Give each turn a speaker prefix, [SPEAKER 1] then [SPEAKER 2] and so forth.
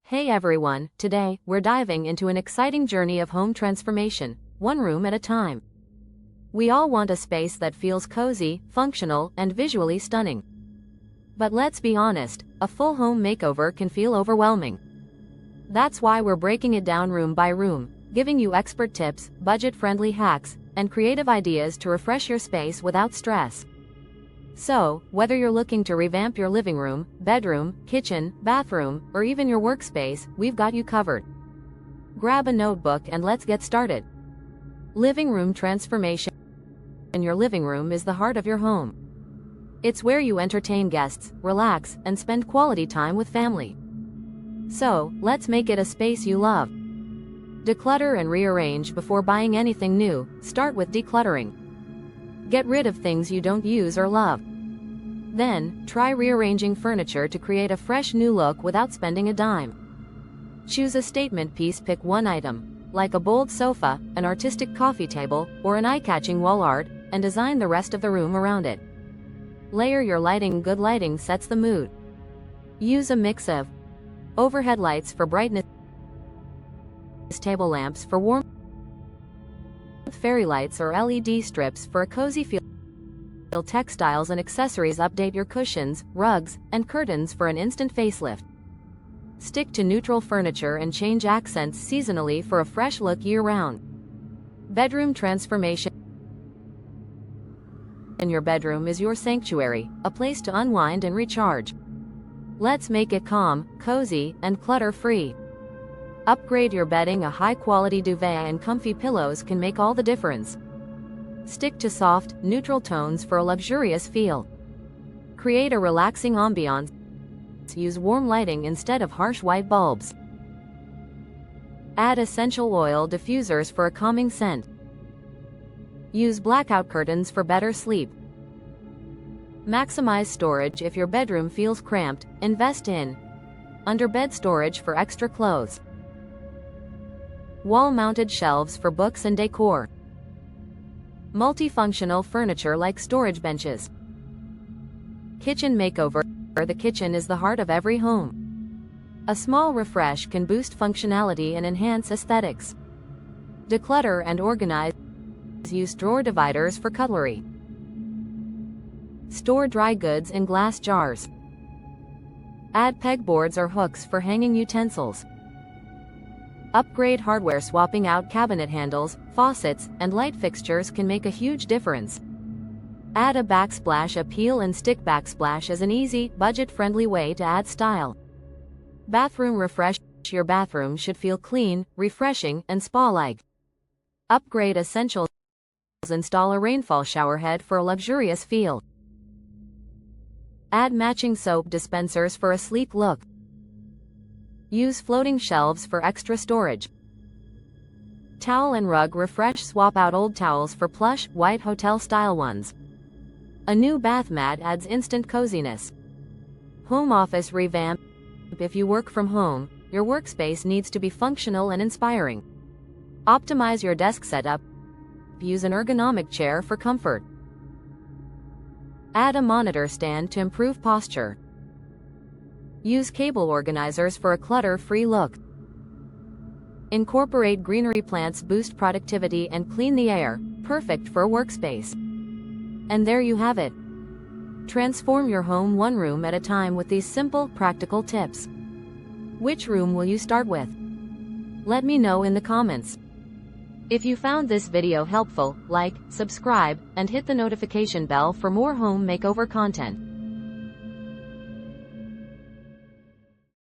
[SPEAKER 1] Hey everyone, today, we're diving into an exciting journey of home transformation, one room at a time. We all want a space that feels cozy, functional, and visually stunning. But let's be honest, a full home makeover can feel overwhelming. That's why we're breaking it down room by room, giving you expert tips, budget-friendly hacks, and creative ideas to refresh your space without stress. So, whether you're looking to revamp your living room, bedroom, kitchen, bathroom, or even your workspace, we've got you covered. Grab a notebook and let's get started. Living room transformation. Your living room is the heart of your home. It's where you entertain guests, relax, and spend quality time with family. So, let's make it a space you love. Declutter and rearrange before buying anything new. Start with decluttering. Get rid of things you don't use or love. Then, try rearranging furniture to create a fresh new look without spending a dime. Choose a statement piece. Pick one item, like a bold sofa, an artistic coffee table, or an eye-catching wall art, and design the rest of the room around it. Layer your lighting. Good lighting sets the mood. Use a mix of overhead lights for brightness, table lamps for warmth, fairy lights or LED strips for a cozy feel. Textiles and accessories. Update your cushions, rugs, and curtains for an instant facelift. Stick to neutral furniture and change accents seasonally for a fresh look year-round. Bedroom transformation. Your bedroom is your sanctuary, a place to unwind and recharge. Let's make it calm, cozy, and clutter-free. Upgrade your bedding. A high-quality duvet and comfy pillows can make all the difference. Stick to soft, neutral tones for a luxurious feel. Create a relaxing ambiance. Use warm lighting instead of harsh white bulbs. Add essential oil diffusers for a calming scent. Use blackout curtains for better sleep. Maximize storage. If your bedroom feels cramped, invest in under-bed storage for extra clothes. Wall-mounted shelves for books and decor. Multifunctional furniture like storage benches. Kitchen makeover. The kitchen is the heart of every home. A small refresh can boost functionality and enhance aesthetics. Declutter and organize. Use drawer dividers for cutlery. Store dry goods in glass jars. Add pegboards or hooks for hanging utensils. Upgrade hardware. Swapping out cabinet handles, faucets, and light fixtures can make a huge difference. Add a backsplash. A peel and stick backsplash is an easy, budget-friendly way to add style. Bathroom refresh. Your bathroom should feel clean, refreshing, and spa-like. Upgrade essentials. Install a rainfall shower head for a luxurious feel. Add matching soap dispensers for a sleek look. Use floating shelves for extra storage. Towel and rug refresh. Swap out old towels for plush, white hotel-style ones. A new bath mat adds instant coziness. Home office revamp. If you work from home, your workspace needs to be functional and inspiring. Optimize your desk setup. Use an ergonomic chair for comfort. Add a monitor stand to improve posture. Use cable organizers for a clutter-free look. Incorporate greenery. Plants boost productivity and clean the air, perfect for a workspace. And there you have it. Transform your home one room at a time with these simple, practical tips. Which room will you start with? Let me know in the comments. If you found this video helpful, like, subscribe, and hit the notification bell for more home makeover content.